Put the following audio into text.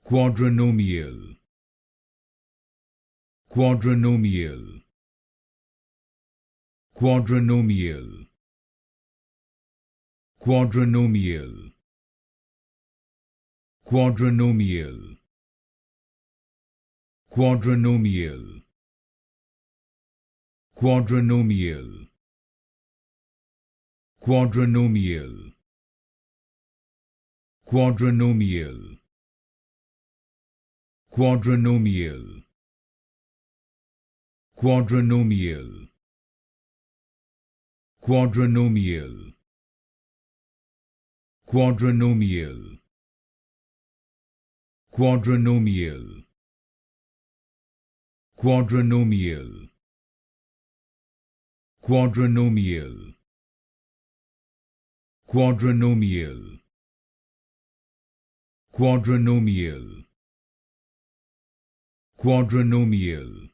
Quadrinomial. Quadrinomial. Quadrinomial. Quadrinomial. Quadrinomial. Quadrinomial. Quadrinomial. Quadrinomial. Quadrinomial. Quadrinomial. Quadrinomial. Quadrinomial. Quadrinomial. Quadrinomial. Quadrinomial. Quadrinomial. Quadrinomial. Quadrinomial. Quadrinomial.